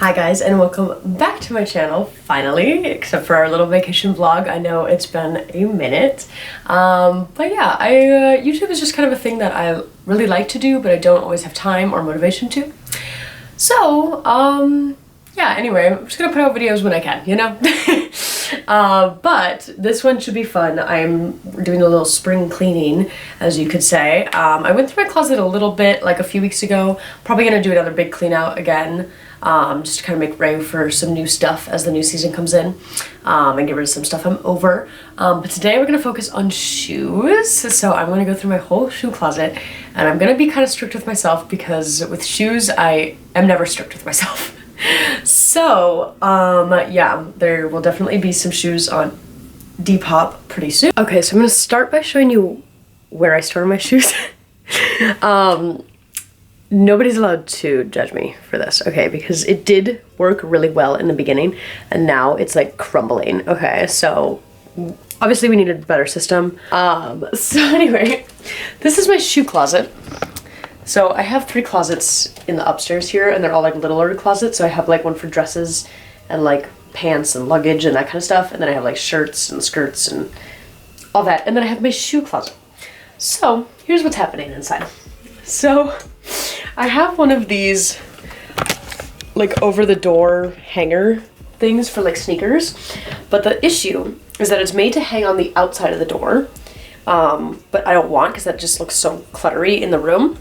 Hi guys, and welcome back to my channel, finally, except for our little vacation vlog. I know it's been a minute, but yeah, YouTube is just kind of a thing that I really like to do, but I don't always have time or motivation to. So, yeah, anyway, I'm just gonna put out videos when I can, you know? But this one should be fun. I'm doing a little spring cleaning, as you could say. I went through my closet a little bit, like a few weeks ago. Probably gonna do another big clean out again. Just to kind of make way for some new stuff as the new season comes in, and get rid of some stuff I'm over. But today we're gonna focus on shoes. So I'm gonna go through my whole shoe closet, and I'm gonna be kind of strict with myself because with shoes I am never strict with myself. So yeah, there will definitely be some shoes on Depop pretty soon. Okay, so I'm gonna start by showing you where I store my shoes. Nobody's allowed to judge me for this, okay? Because it did work really well in the beginning, and now it's like crumbling, okay? So obviously we needed a better system. So anyway, this is my shoe closet. So I have 3 closets in the upstairs here, and they're all like littler closets. So I have like one for dresses and like pants and luggage and that kind of stuff. And then I have like shirts and skirts and all that. And then I have my shoe closet. So here's what's happening inside. So I have one of these like over the door hanger things for like sneakers, but the issue is that it's made to hang on the outside of the door, but I don't want because that just looks so cluttery in the room.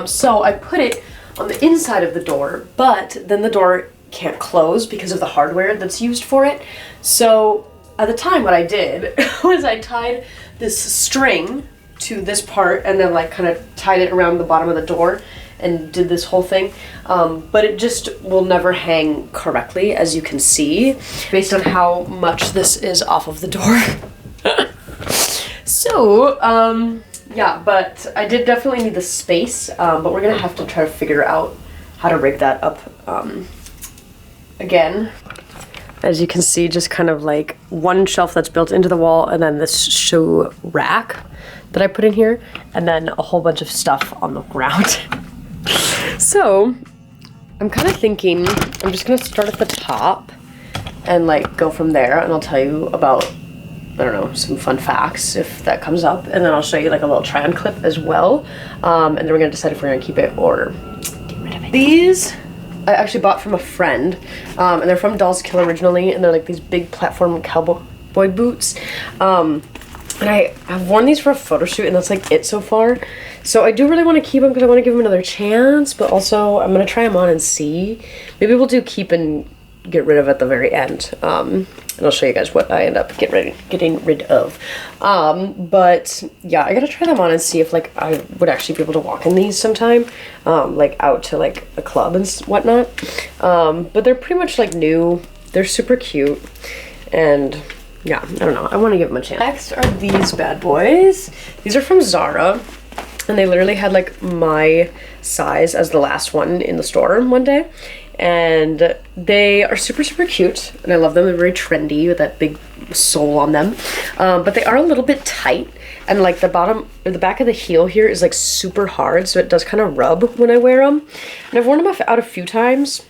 So I put it on the inside of the door, but then the door can't close because of the hardware that's used for it. So at the time what I did was I tied this string to this part and then like kind of tied it around the bottom of the door and did this whole thing, but it just will never hang correctly, as you can see based on how much this is off of the door. So yeah, but I did definitely need the space, but we're gonna have to try to figure out how to rig that up again. As you can see, just kind of like one shelf that's built into the wall, and then this shoe rack that I put in here, and then a whole bunch of stuff on the ground. So I'm kind of thinking I'm just gonna start at the top and like go from there, and I'll tell you about, I don't know, some fun facts if that comes up, and then I'll show you like a little try-on clip as well, and then we're gonna decide if we're gonna keep it or get rid of it. These I actually bought from a friend, and they're from Dolls Kill originally, and they're like these big platform cowboy boots. And I've worn these for a photo shoot, and that's like it so far. So I do really want to keep them because I want to give them another chance, but also I'm going to try them on and see. Maybe we'll do keep and get rid of at the very end. And I'll show you guys what I end up getting rid of. But yeah, I got to try them on and see if like I would actually be able to walk in these sometime, like out to like a club and whatnot. But they're pretty much like new. They're super cute, and yeah, I don't know, I want to give them a chance. Next are these bad boys. These are from Zara, and they literally had like my size as the last one in the store one day, and they are super cute, and I love them. They're very trendy with that big sole on them, but they are a little bit tight, and like the bottom or the back of the heel here is like super hard, so it does kind of rub when I wear them. And I've worn them out a few times,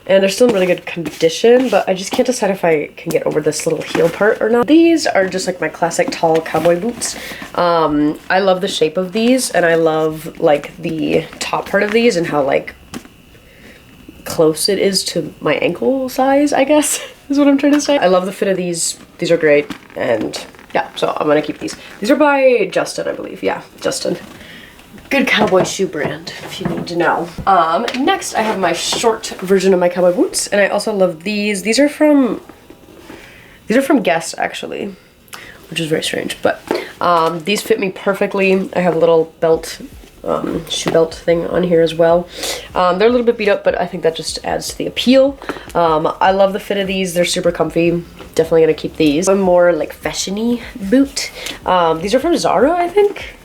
and they're still in really good condition, but I just can't decide if I can get over this little heel part or not. These are just like my classic tall cowboy boots. I love the shape of these, and I love like the top part of these and how like close it is to my ankle size, I guess, is what I'm trying to say. I love the fit of these. These are great, and yeah, so I'm gonna keep these. These are by Justin, I believe. Yeah, Justin. Good cowboy shoe brand, if you need to know. Next I have my short version of my cowboy boots, and I also love these. These are from Guess, actually, which is very strange, but these fit me perfectly. I have a little belt, shoe belt thing on here as well. They're a little bit beat up, but I think that just adds to the appeal. I love the fit of these. They're super comfy. Definitely gonna keep these. A more like fashion-y boot. These are from Zara, I think.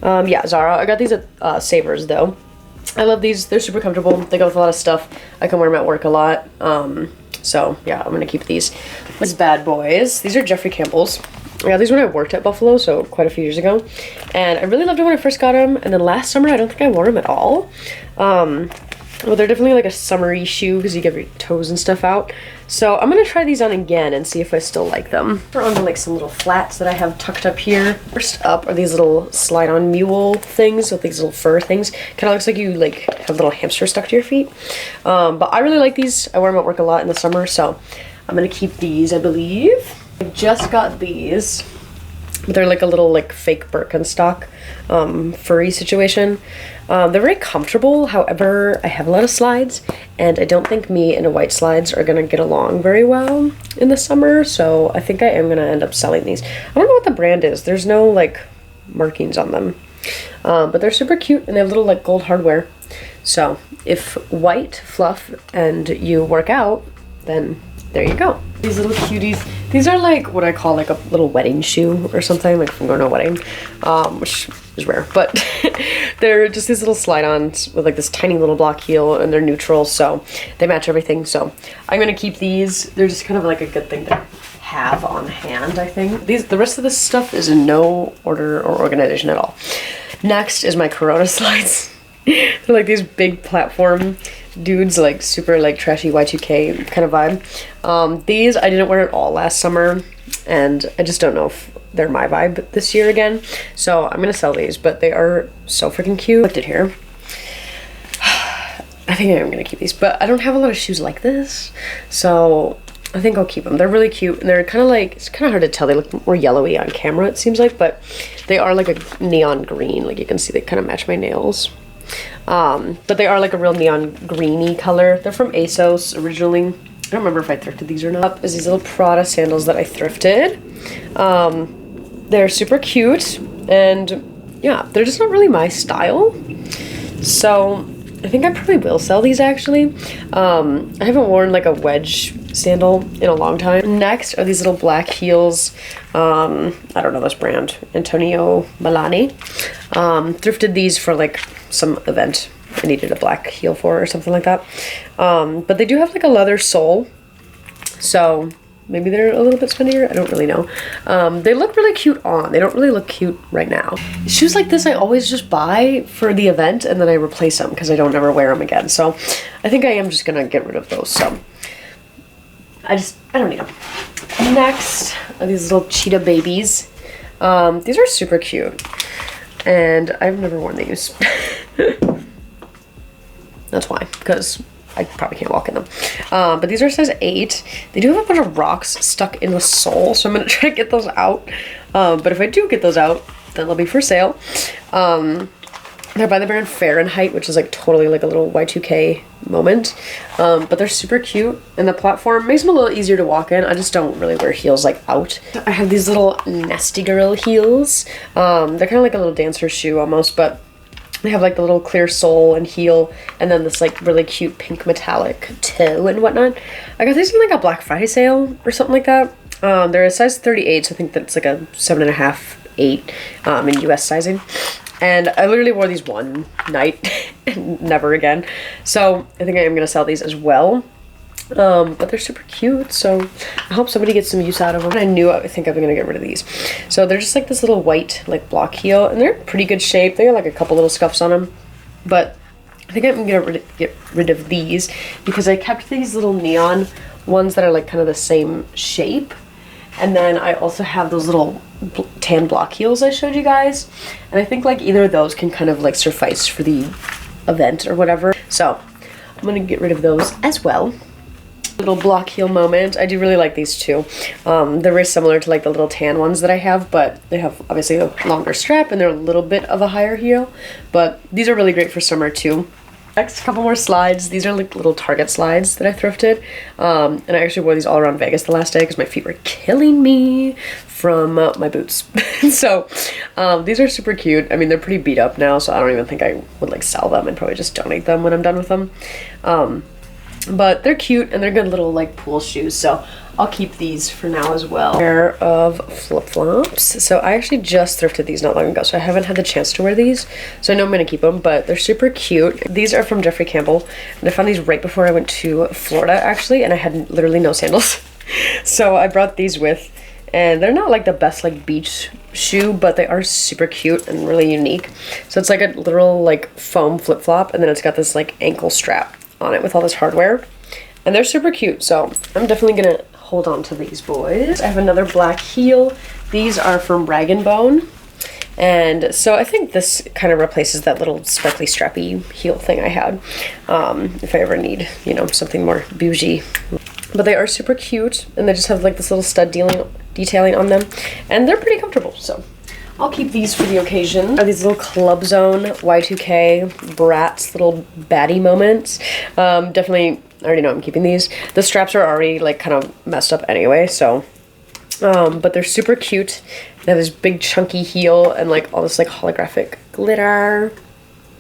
Yeah, Zara. I got these at Savers, though. I love these. They're super comfortable. They go with a lot of stuff. I can wear them at work a lot. So, yeah, I'm going to keep these. These bad boys. These are Jeffrey Campbell's. I got these when I worked at Buffalo, so quite a few years ago. And I really loved them when I first got them. And then last summer, I don't think I wore them at all. Well, they're definitely like a summery shoe because you get your toes and stuff out. So I'm gonna try these on again and see if I still like them. We're on to like some little flats that I have tucked up here. First up are these little slide-on mule things with these little fur things. Kind of looks like you like have little hamsters stuck to your feet. But I really like these. I wear them at work a lot in the summer, so I'm gonna keep these, I believe. I just got these. They're like a little like fake Birkenstock furry situation. They're very comfortable, however, I have a lot of slides, and I don't think me and white slides are gonna get along very well in the summer, so I think I am gonna end up selling these. I don't know what the brand is. There's no like markings on them, but they're super cute, and they have little like gold hardware. So if white fluff and you work out, then there you go. These little cuties. These are like what I call like a little wedding shoe or something, like if I'm going to a wedding, which is rare, but they're just these little slide-ons with like this tiny little block heel, and they're neutral, so they match everything. So I'm gonna keep these. They're just kind of like a good thing to have on hand, I think. The rest of this stuff is in no order or organization at all. Next is my Corona slides. They're like these big platform dudes, like super like trashy Y2K kind of vibe. These I didn't wear at all last summer, and I just don't know if they're my vibe this year again, so I'm gonna sell these, but they are so freaking cute. Looked at here. I think I am gonna keep these, but I don't have a lot of shoes like this, so I think I'll keep them. They're really cute, and they're kind of like, it's kind of hard to tell. They look more yellowy on camera, it seems like, but they are like a neon green. Like you can see they kind of match my nails. But they are like a real neon greeny color. They're from ASOS originally. I don't remember if I thrifted these or not. Is these little Prada sandals that I thrifted. They're super cute, and yeah, they're just not really my style. So I think I probably will sell these actually. I haven't worn like a wedge sandal in a long time. Next are these little black heels. I don't know this brand, Antonio Milani. Thrifted these for like some event I needed a black heel for or something like that. But they do have like a leather sole, so maybe they're a little bit spendier. I don't really know. They look really cute on. They don't really look cute right now. Shoes like this I always just buy for the event, and then I replace them because I don't ever wear them again. So I think I am just gonna get rid of those. So I don't need them. Next are these little cheetah babies. These are super cute, and I've never worn these. That's why, because I probably can't walk in them. But these are size 8. They do have a bunch of rocks stuck in the sole, so I'm gonna try to get those out. But if I do get those out, then they'll be for sale. They're by the brand Fahrenheit, which is like totally like a little Y2K moment. But they're super cute, and the platform makes them a little easier to walk in. I just don't really wear heels like out. I have these little Nasty Girl heels. They're kind of like a little dancer shoe almost, but they have like the little clear sole and heel, and then this like really cute pink metallic toe and whatnot. I got these in like a Black Friday sale or something like that. They're a size 38, so I think that's like a 7.5, 8 in US sizing. And I literally wore these one night and never again. So I think I am gonna sell these as well. But they're super cute, so I hope somebody gets some use out of them. I think I'm gonna get rid of these. So they're just like this little white like block heel, and they're in pretty good shape. They got like a couple little scuffs on them, but I think I'm gonna get rid of these because I kept these little neon ones that are like kind of the same shape. And then I also have those little tan block heels I showed you guys, and I think like either of those can kind of like suffice for the event or whatever. So I'm gonna get rid of those as well. Little block heel moment. I do really like these too. They're very similar to like the little tan ones that I have, but they have obviously a longer strap and they're a little bit of a higher heel, but these are really great for summer too. Next, a couple more slides. These are like little Target slides that I thrifted, and I actually wore these all around Vegas the last day because my feet were killing me from my boots. So these are super cute. I mean, they're pretty beat up now, so I don't even think I would like sell them. I'd probably just donate them when I'm done with them. But they're cute, and they're good little like pool shoes, so I'll keep these for now as well. Pair of flip-flops. So I actually just thrifted these not long ago, so I haven't had the chance to wear these, so I know I'm gonna keep them, but they're super cute. These are from Jeffrey Campbell, and I found these right before I went to Florida actually, and I had literally no sandals. So I brought these with, and they're not like the best like beach shoe, but they are super cute and really unique. So it's like a literal like foam flip-flop, and then it's got this like ankle strap on it with all this hardware, and they're super cute. So I'm definitely gonna hold on to these boys. I have another black heel. These are from Rag & Bone. And so I think this kind of replaces that little sparkly strappy heel thing I had, if I ever need, you know, something more bougie. But they are super cute, and they just have like this little stud detailing on them, and they're pretty comfortable, so I'll keep these for the occasion. Are these little Club Zone Y2K Bratz little baddie moments. Definitely, I already know I'm keeping these. The straps are already like kind of messed up anyway, so but they're super cute. They have this big chunky heel and like all this like holographic glitter.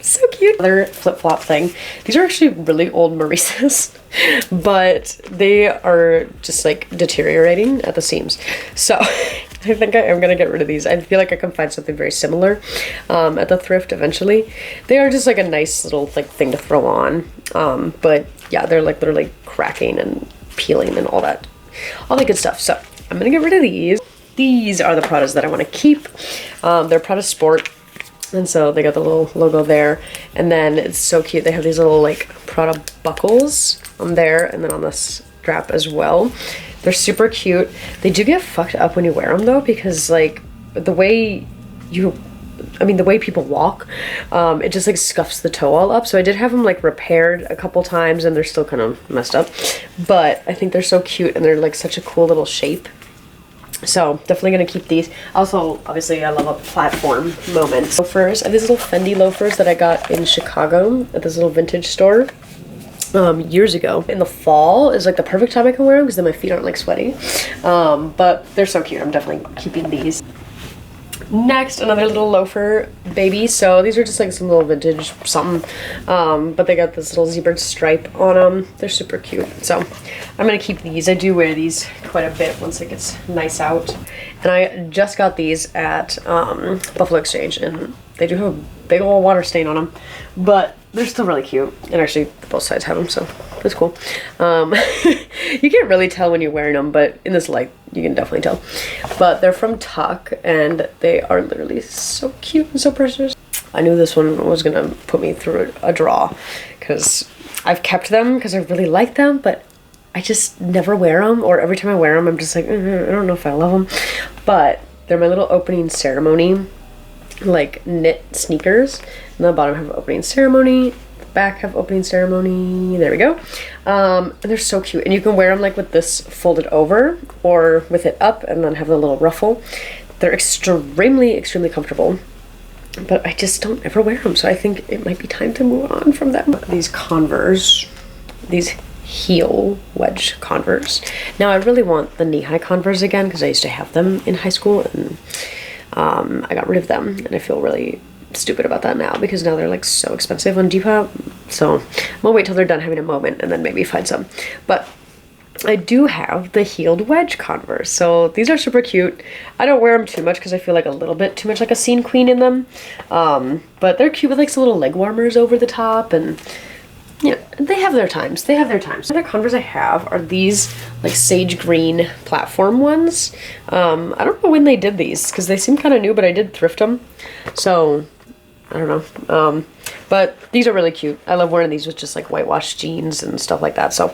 So cute. Another flip-flop thing. These are actually really old Maurice's, but they are just like deteriorating at the seams. So I think I am gonna get rid of these. I feel like I can find something very similar at the thrift eventually. They are just like a nice little like thing to throw on. But yeah, they're like literally cracking and peeling and all that good stuff. So I'm gonna get rid of these. These are the Pradas that I want to keep. They're Prada Sport, and so they got the little logo there, and then it's so cute. They have these little like Prada buckles on there, and then on this strap as well. They're super cute. They do get fucked up when you wear them though, because like the way people walk, it just like scuffs the toe all up. So I did have them like repaired a couple times, and they're still kind of messed up, but I think they're so cute, and they're like such a cool little shape. So definitely gonna keep these. Also, obviously I love a platform moment. Loafers, I have these little Fendi loafers that I got in Chicago at this little vintage store years ago. In the fall is like the perfect time I can wear them, because then my feet aren't like sweaty. But they're so cute. I'm definitely keeping these. Next, another little loafer baby. So these are just like some little vintage something, but they got this little zebra stripe on them. They're super cute, so I'm gonna keep these. I do wear these quite a bit once it gets nice out. And I just got these at Buffalo Exchange, and they do have a big old water stain on them, but they're still really cute. And actually both sides have them, so that's cool. You can't really tell when you're wearing them, but in this light you can definitely tell. But they're from Tuck, and they are literally so cute and so precious. I knew this one was gonna put me through a draw, because I've kept them because I really like them, but I just never wear them, or every time I wear them I'm just like, I don't know if I love them. But they're my little opening ceremony like knit sneakers. And the bottom have opening ceremony, the back have opening ceremony. There we go. And they're so cute, and you can wear them like with this folded over or with it up, and then have the little ruffle. They're extremely comfortable, but I just don't ever wear them, so I think it might be time to move on from them. These Converse, these heel wedge Converse. Now I really want the knee-high Converse again, because I used to have them in high school, and I got rid of them, and I feel really stupid about that now, because now they're like so expensive on Depop. So I'm gonna wait till they're done having a moment and then maybe find some. But I do have the heeled wedge Converse, so these are super cute. I don't wear them too much because I feel like a little bit too much like a scene queen in them, but they're cute with like some little leg warmers over the top, and yeah, they have their times. They have their times. The other Converse I have are these like sage green platform ones. I don't know when they did these, because they seem kind of new, but I did thrift them, so I don't know. But these are really cute. I love wearing these with just like whitewashed jeans and stuff like that, so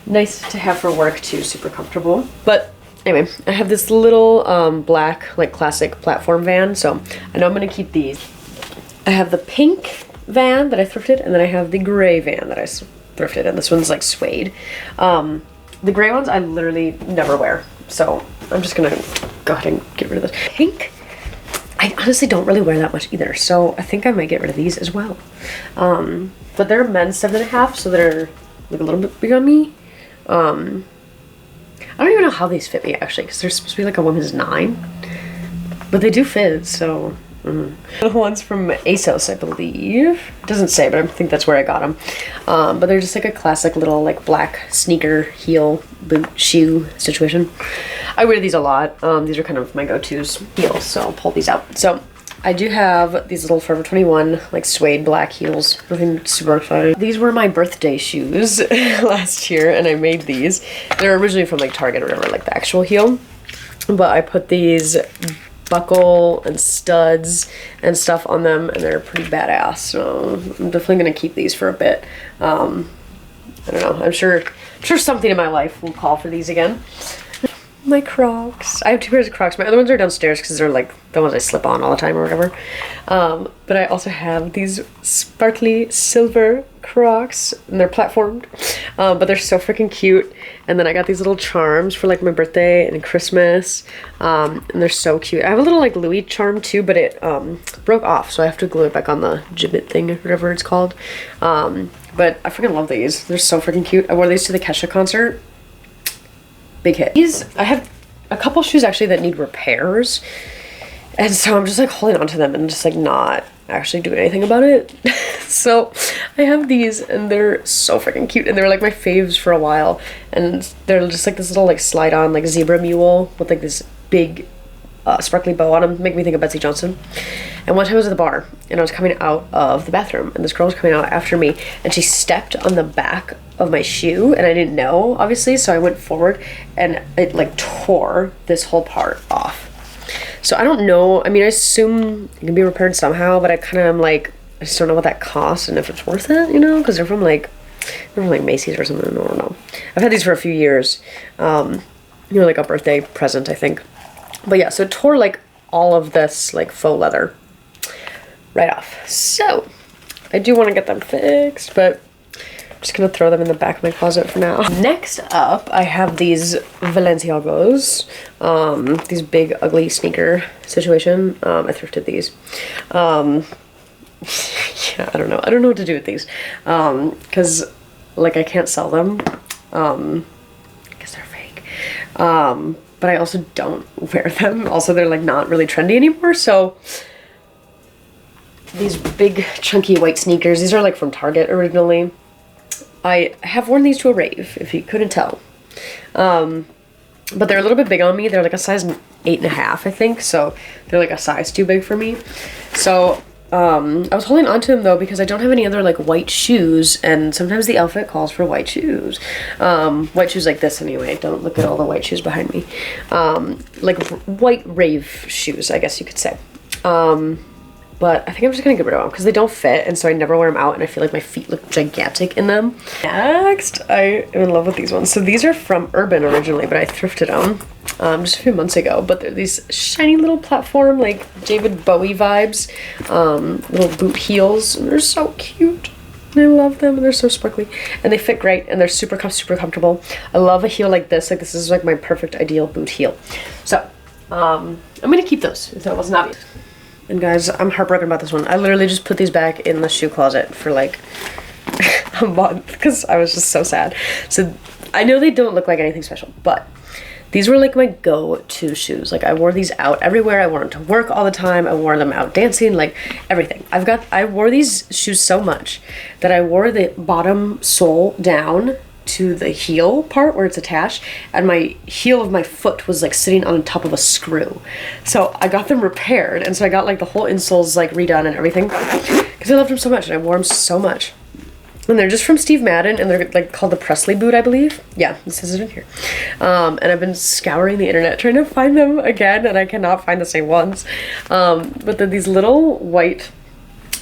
nice to have for work too, super comfortable. But anyway, I have this little black like classic platform van, so I know I'm gonna keep these. I have the pink van that I thrifted, and then I have the gray van that I thrifted, and this one's like suede. The gray ones I literally never wear, so I'm just gonna go ahead and get rid of this. Pink, I honestly don't really wear that much either, so I think I might get rid of these as well. But they're men's 7.5, so they're like a little bit big on me. I don't even know how these fit me actually, because they're supposed to be like a woman's 9, but they do fit, so The ones from ASOS, I believe. It doesn't say, but I think that's where I got them. But they're just like a classic little like black sneaker heel boot shoe situation. I wear these a lot. These are kind of my go-tos heels, so I'll pull these out. So I do have these little Forever 21 like suede black heels. Nothing super exciting. These were my birthday shoes last year, and I made these. They're originally from like Target or whatever, like the actual heel. but I put these buckle and studs and stuff on them, and they're pretty badass. So I'm definitely gonna keep these for a bit. I don't know. I'm sure something in my life will call for these again. My Crocs. I have 2 pairs of Crocs. My other ones are downstairs because they're like the ones I slip on all the time or whatever. But I also have these sparkly silver Crocs, and they're platformed, but they're so freaking cute. And then I got these little charms for like my birthday and Christmas, and they're so cute. I have a little like Louis charm too, but it broke off, so I have to glue it back on the gibbet thing or whatever it's called. But I freaking love these. They're so freaking cute. I wore these to the Kesha concert. Big hit. These, I have a couple shoes actually that need repairs, and so I'm just like holding on to them and just like not actually doing anything about it. So I have these, and they're so freaking cute, and they were like my faves for a while, and they're just like this little like slide on like zebra mule with like this big sparkly bow on them. Make me think of Betsy Johnson. And one time I was at the bar, and I was coming out of the bathroom, and this girl was coming out after me, and she stepped on the back of my shoe, and I didn't know, obviously, so I went forward, and it like tore this whole part off. So I don't know. I mean, I assume it can be repaired somehow, but I kind of am like, I just don't know what that costs and if it's worth it, you know, because they're from like Macy's or something. I don't know. I've had these for a few years, you know, like a birthday present, I think. But yeah, so it tore like all of this like faux leather right off. So I do want to get them fixed, but I'm just gonna throw them in the back of my closet for now. Next up, I have these Balenciagos, these big ugly sneaker situation. I thrifted these. Yeah, I don't know what to do with these, because like I can't sell them, because they're fake, but I also don't wear them. Also, they're like not really trendy anymore, so these big chunky white sneakers, these are like from Target originally. I have worn these to a rave, if you couldn't tell, but they're a little bit big on me. They're like a size 8.5, I think, so they're like a size too big for me. So I was holding on to them though because I don't have any other like white shoes, and sometimes the outfit calls for white shoes. White shoes like this anyway. Don't look at all the white shoes behind me. Like white rave shoes, I guess you could say. But I think I'm just gonna get rid of them because they don't fit, and so I never wear them out, and I feel like my feet look gigantic in them. Next, I am in love with these ones. So these are from Urban originally, but I thrifted them just a few months ago. But they're these shiny little platform, like David Bowie vibes, little boot heels, and they're so cute. And I love them, and they're so sparkly, and they fit great, and they're super comfortable. I love a heel like this. Like this is like my perfect ideal boot heel. So I'm gonna keep those if that wasn't obvious. And guys, I'm heartbroken about this one. I literally just put these back in the shoe closet for like a month because I was just so sad. So I know they don't look like anything special, but these were like my go-to shoes. Like I wore these out everywhere. I wore them to work all the time. I wore them out dancing, like everything. I wore these shoes so much that I wore the bottom sole down to the heel part where it's attached, and my heel of my foot was like sitting on top of a screw. So I got them repaired, and so I got like the whole insoles like redone and everything because I loved them so much and I wore them so much. And they're just from Steve Madden, and they're like called the Presley boot, I believe. Yeah, this is it in here. And I've been scouring the internet trying to find them again, and I cannot find the same ones. But they're these little white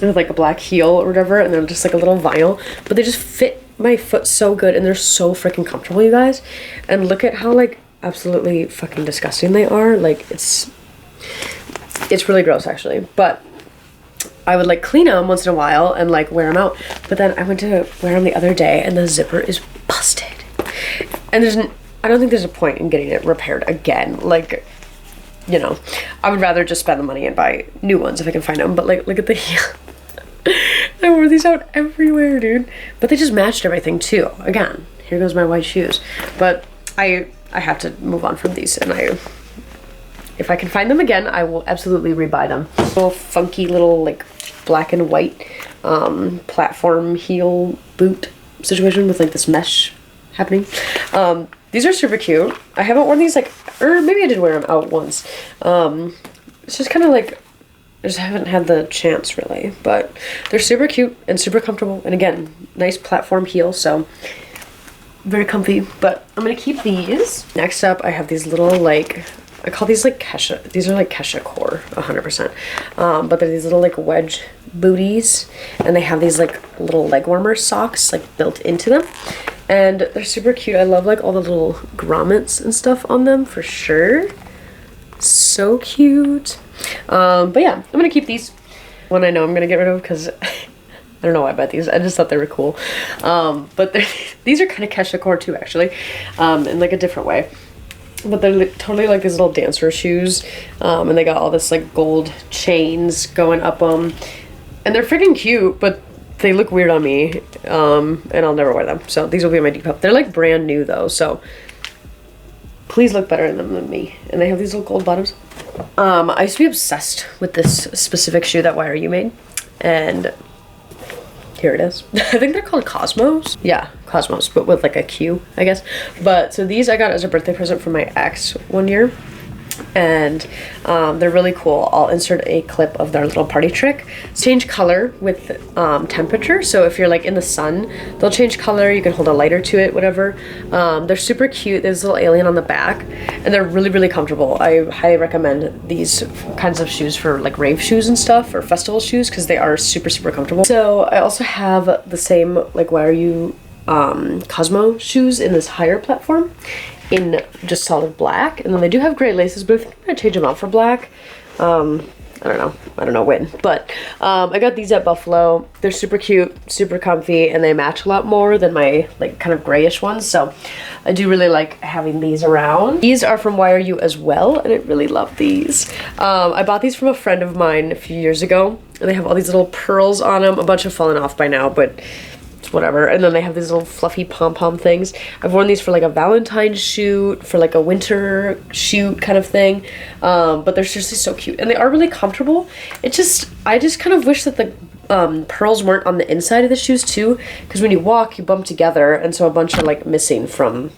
with like a black heel or whatever, and they're just like a little vinyl, but they just fit my foot so good, and they're so freaking comfortable, you guys. And look at how like absolutely fucking disgusting they are. Like it's really gross actually, but I would like clean them once in a while and like wear them out. But then I went to wear them the other day, and the zipper is busted, and I don't think there's a point in getting it repaired again. Like, you know, I would rather just spend the money and buy new ones if I can find them. But like, look at the heel. I wore these out everywhere, dude. But they just matched everything too. Again, here goes my white shoes. But I have to move on from these, and if I can find them again, I will absolutely rebuy them. Little funky little like black and white platform heel boot situation with like this mesh happening. These are super cute. I haven't worn these like, or maybe I did wear them out once. It's just kind of like, I just haven't had the chance really, but they're super cute and super comfortable, and again, nice platform heel, so very comfy. But I'm gonna keep these. Next up, I have these little like I call these like Kesha. These are like Kesha core, 100%. But they're these little like wedge booties, and they have these like little leg warmer socks like built into them, and they're super cute. I love like all the little grommets and stuff on them for sure. So cute. But yeah, I'm gonna keep these. One I know I'm gonna get rid of because I don't know why I bought these. I just thought they were cool. But these are kind of Kesha core too, actually, in like a different way. But they're like, totally like these little dancer shoes, and they got all this like gold chains going up them, and they're freaking cute, but they look weird on me, and I'll never wear them. So these will be my Depop. They're like brand new though, so please look better in them than me. And they have these little gold bottoms. I used to be obsessed with this specific shoe that YRU made, and here it is. I think they're called Cosmos. Yeah, Cosmos, but with like a Q, I guess. But so these I got as a birthday present from my ex one year, and they're really cool. I'll insert a clip of their little party trick. Change color with temperature. So if you're like in the sun, they'll change color. You can hold a lighter to it, whatever. They're super cute. There's a little alien on the back, and they're really, really comfortable. I highly recommend these kinds of shoes for like rave shoes and stuff, or festival shoes, because they are super, super comfortable. So I also have the same like YRU Cosmo shoes in this higher platform in just solid black, and then they do have gray laces, but I think I'm gonna change them out for black. I don't know when, but I got these at Buffalo. They're super cute, super comfy, and they match a lot more than my like kind of grayish ones, so I do really like having these around. These are from YRU as well, and I really love these. I bought these from a friend of mine a few years ago, and they have all these little pearls on them. A bunch have fallen off by now, but whatever. And then they have these little fluffy pom-pom things. I've worn these for like a Valentine's shoot, for like a winter shoot kind of thing, but they're seriously so cute, and they are really comfortable. I just kind of wish that the pearls weren't on the inside of the shoes too, because when you walk you bump together, and so a bunch are like missing from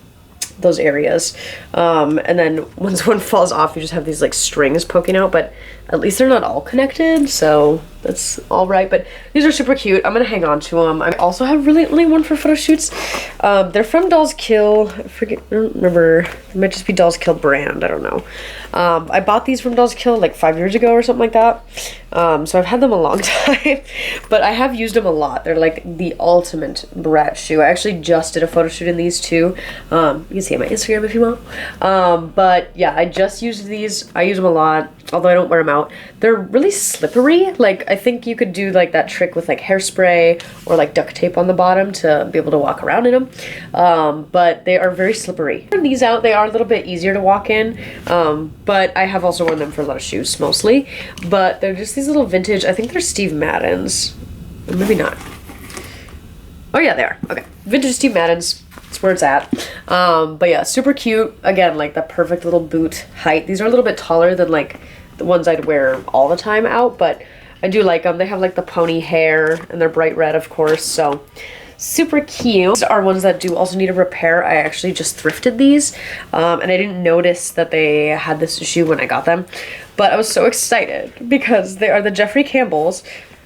those areas, and then once one falls off you just have these like strings poking out, but at least they're not all connected, so that's all right. But these are super cute. I'm gonna hang on to them. I also have really only one for photo shoots. They're from Dolls Kill. I don't remember. It might just be Dolls Kill brand. I don't know. I bought these from Dolls Kill like 5 years ago or something like that. So I've had them a long time, but I have used them a lot. They're like the ultimate brat shoe. I actually just did a photo shoot in these too. You can see on my Instagram if you want. But yeah, I just used these. I use them a lot, although I don't wear them out. They're really slippery. Like, I think you could do like that trick with like hairspray or like duct tape on the bottom to be able to walk around in them. But they are very slippery. These out, they are a little bit easier to walk in. But I have also worn them for a lot of shoes mostly. But they're just these little vintage, I think they're Steve Madden's. Or maybe not. Oh yeah, they are. Okay. Vintage Steve Madden's. That's where it's at. But yeah, super cute. Again, like the perfect little boot height. These are a little bit taller than like the ones I'd wear all the time out, but I do like them. They have like the pony hair, and they're bright red, of course, so super cute. These are ones that do also need a repair. I actually just thrifted these, and I didn't notice that they had this shoe when I got them, but I was so excited because they are the Jeffrey Campbell's.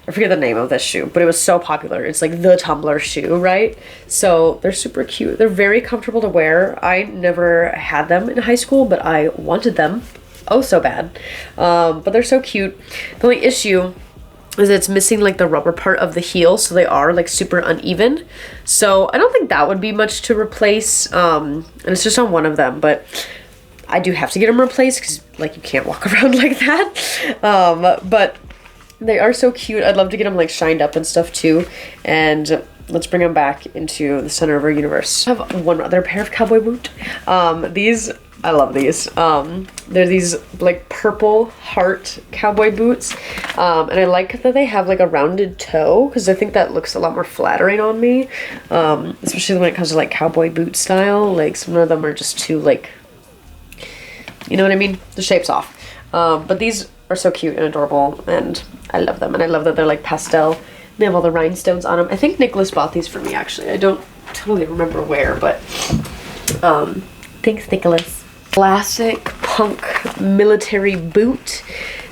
I forget the name of this shoe, but it was so popular. It's like the Tumblr shoe, right? So they're super cute. They're very comfortable to wear. I never had them in high school, but I wanted them. Oh, so bad. But they're so cute. The only issue is it's missing like the rubber part of the heel, so they are like super uneven. So I don't think that would be much to replace, and it's just on one of them, but I do have to get them replaced because like you can't walk around like that. But they are so cute. I'd love to get them like shined up and stuff too, and let's bring them back into the center of our universe. I have one other pair of cowboy boot. These, I love these. They're these like purple heart cowboy boots, and I like that they have like a rounded toe because I think that looks a lot more flattering on me, especially when it comes to like cowboy boot style. Like some of them are just too like, you know what I mean? The shape's off. But these are so cute and adorable, and I love them. And I love that they're like pastel. They have all the rhinestones on them. I think Nicholas bought these for me actually. I don't totally remember where, but thanks Nicholas. Classic punk military boot.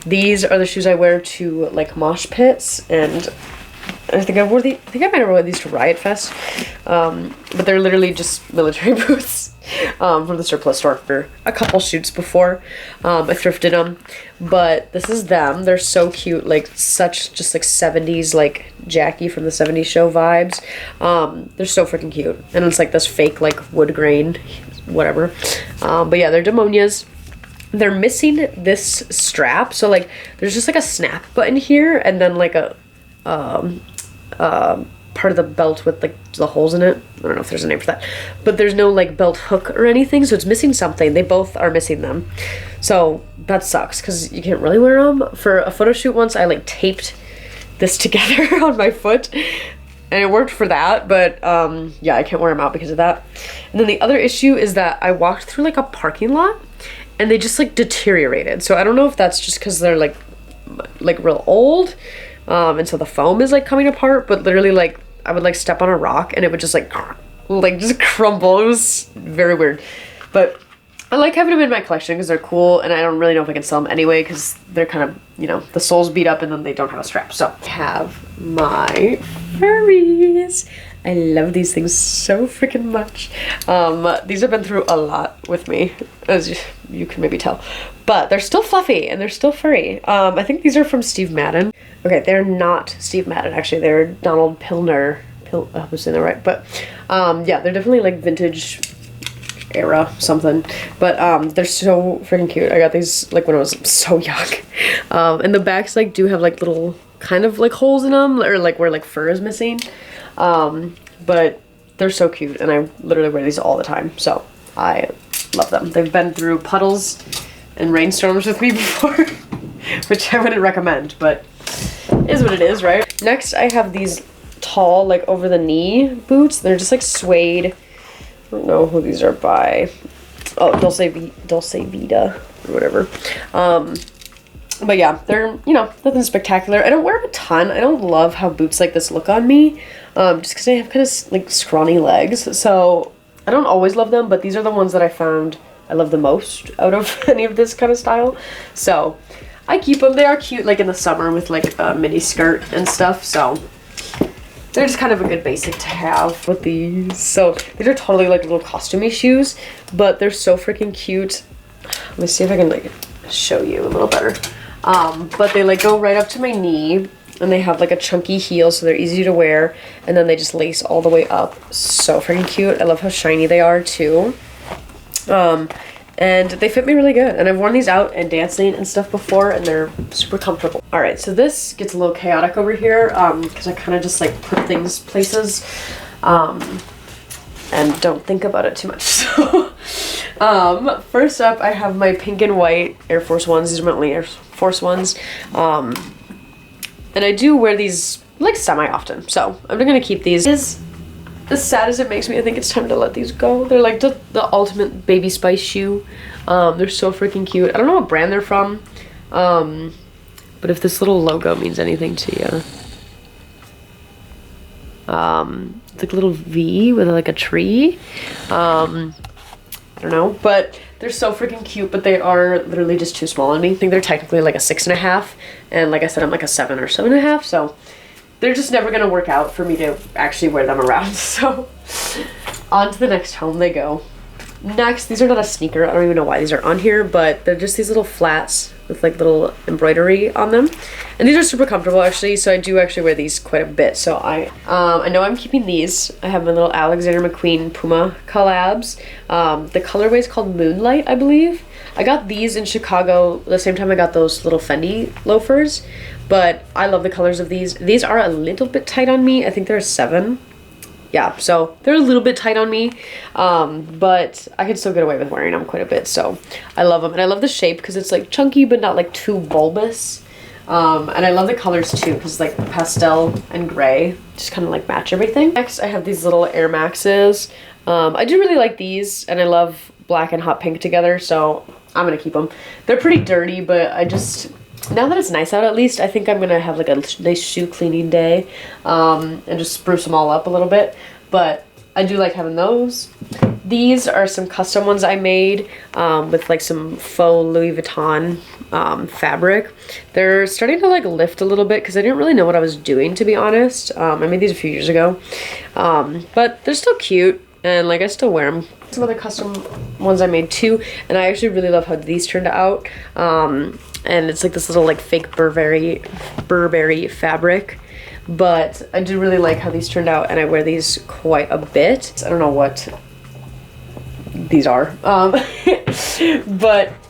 These are the shoes I wear to like mosh pits, and I think I might have worn these to Riot Fest. But they're literally just military boots from the surplus store for a couple shoots before. I thrifted them, but this is them. They're so cute, like such just like 70s, like Jackie from the 70s show vibes. They're so freaking cute, and it's like this fake like wood grain, whatever. But yeah, they're demonias. They're missing this strap, so like there's just like a snap button here, and then like a part of the belt with like the holes in it. I don't know if there's a name for that, but there's no like belt hook or anything, so it's missing something. They both are missing them, so that sucks because you can't really wear them. For a photo shoot once, I like taped this together on my foot, and it worked for that, but yeah, I can't wear them out because of that. And then the other issue is that I walked through like a parking lot and they just like deteriorated. So I don't know if that's just because they're like real old, and so the foam is like coming apart, but literally like I would like step on a rock and it would just like just crumble. It was very weird, but I like having them in my collection because they're cool, and I don't really know if I can sell them anyway because they're kind of, you know, the sole's beat up and then they don't have a strap. So I have my furries. I love these things so freaking much. These have been through a lot with me, as you can maybe tell, but they're still fluffy and they're still furry. I think these are from Steve Madden. Okay, they're not Steve Madden, actually. They're Donald Pilner. I hope I'm saying that right, but yeah, they're definitely like vintage era something, but they're so freaking cute. I got these like when I was so young, and the backs like do have like little kind of like holes in them, or like where like fur is missing, but they're so cute, and I literally wear these all the time, so I love them. They've been through puddles and rainstorms with me before, which I wouldn't recommend, but it is what it is, right? Next, I have these tall like over the knee boots. They're just like suede. I don't know who these are by. Oh, Dolce Vita or whatever. But yeah, they're, you know, nothing spectacular. I don't wear them a ton. I don't love how boots like this look on me, just because I have kind of like scrawny legs. So I don't always love them, but these are the ones that I found I love the most out of any of this kind of style. So I keep them. They are cute like in the summer with like a mini skirt and stuff. So they're just kind of a good basic to have with these. So these are totally like little costumey shoes, but they're so freaking cute. Let me see if I can like show you a little better. But they like go right up to my knee, and they have like a chunky heel, so they're easy to wear, and then they just lace all the way up. So freaking cute. I love how shiny they are too. And they fit me really good, and I've worn these out and dancing and stuff before, and they're super comfortable. All right, so this gets a little chaotic over here because I kind of just like put things places and don't think about it too much. So first up, I have my pink and white Air Force Ones. These are my only Air Force Ones, and I do wear these like semi-often, so I'm gonna keep these. As sad as it makes me, I think it's time to let these go. They're like the ultimate baby spice shoe. They're so freaking cute. I don't know what brand they're from, but if this little logo means anything to you, it's like a little V with like a tree. I don't know, but they're so freaking cute, but they are literally just too small on me. I think they're technically like a 6.5, and like I said, I'm like a 7 or 7.5, so they're just never gonna work out for me to actually wear them around. So on to the next home they go. Next, these are not a sneaker. I don't even know why these are on here, but they're just these little flats with like little embroidery on them, and these are super comfortable actually. So I do actually wear these quite a bit. So I know I'm keeping these. I have my little Alexander McQueen Puma collabs. The colorway is called Moonlight, I believe. I got these in Chicago the same time I got those little Fendi loafers, but I love the colors of these. These are a little bit tight on me. I think they're a 7. Yeah, so they're a little bit tight on me, but I can still get away with wearing them quite a bit, so I love them. And I love the shape because it's like chunky but not like too bulbous, and I love the colors too because like pastel and gray just kind of like match everything. Next, I have these little Air Maxes. I do really like these, and I love black and hot pink together, so I'm gonna keep them. They're pretty dirty, but I just, now that it's nice out at least, I think I'm gonna have like a nice shoe cleaning day, and just spruce them all up a little bit. But I do like having those. These are some custom ones I made with like some faux Louis Vuitton fabric. They're starting to like lift a little bit because I didn't really know what I was doing, to be honest. I made these a few years ago, but they're still cute and like I still wear them. Some other custom ones I made too, and I actually really love how these turned out. And it's like this little like fake Burberry fabric. But I do really like how these turned out, and I wear these quite a bit. I don't know what these are, but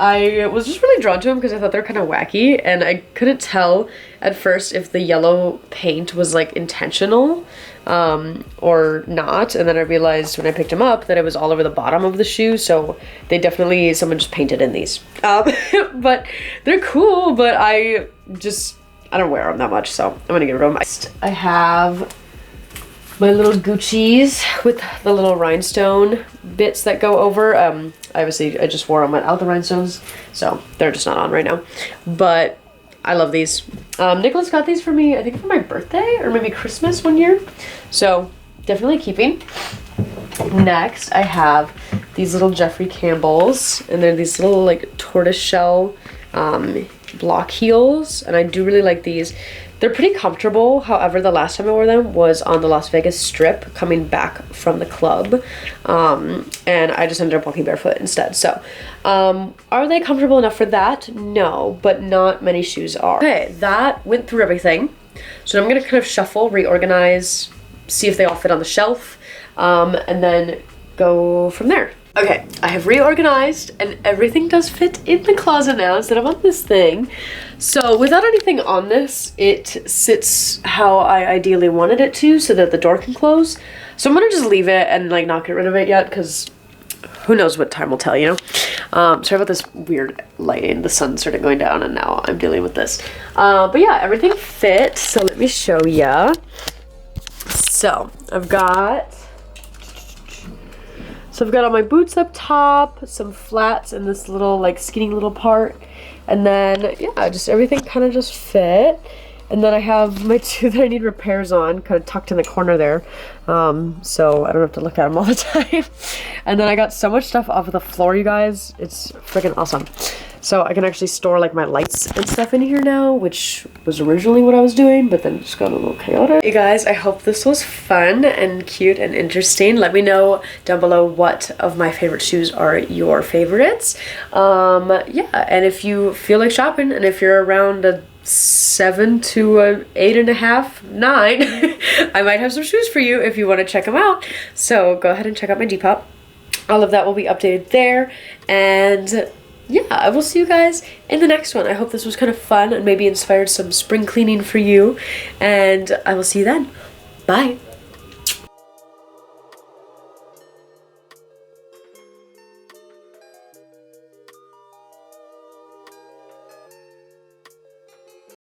I was just really drawn to them because I thought they're kind of wacky, and I couldn't tell at first if the yellow paint was like intentional or not, and then I realized when I picked them up that it was all over the bottom of the shoe, so they definitely, someone just painted in these. But they're cool, but I don't wear them that much, so I'm gonna get rid of them. I have my little Gucci's with the little rhinestone bits that go over. Obviously I just wore them without the rhinestones, so they're just not on right now. But I love these. Nicholas got these for me, I think for my birthday or maybe Christmas one year. So definitely keeping. Next, I have these little Jeffrey Campbell's, and they're these little like tortoise shell block heels, and I do really like these. They're pretty comfortable. However, the last time I wore them was on the Las Vegas Strip coming back from the club, and I just ended up walking barefoot instead. So are they comfortable enough for that? No, but not many shoes are. Okay, that went through everything, so I'm gonna kind of shuffle, reorganize, see if they all fit on the shelf, and then go from there. Okay, I have reorganized and everything does fit in the closet now instead of on this thing. So without anything on this, it sits how I ideally wanted it to, so that the door can close. So I'm gonna just leave it and like not get rid of it yet, because who knows what time will tell, you know? Sorry about this weird lighting. The sun started going down and now I'm dealing with this. But yeah, everything fit. So let me show ya. So I've got all my boots up top, some flats in this little like skinny little part, and then yeah, just everything kind of just fit. And then I have my two that I need repairs on kind of tucked in the corner there, so I don't have to look at them all the time. And then I got so much stuff off of the floor, you guys, it's freaking awesome. So I can actually store like my lights and stuff in here now, which was originally what I was doing, but then just got a little chaotic. Hey guys, I hope this was fun and cute and interesting. Let me know down below what of my favorite shoes are your favorites. Yeah, and if you feel like shopping, and if you're around a 7 to a 8.5, 9, I might have some shoes for you if you want to check them out. So go ahead and check out my Depop. All of that will be updated there, and yeah, I will see you guys in the next one. I hope this was kind of fun and maybe inspired some spring cleaning for you, and I will see you then. Bye.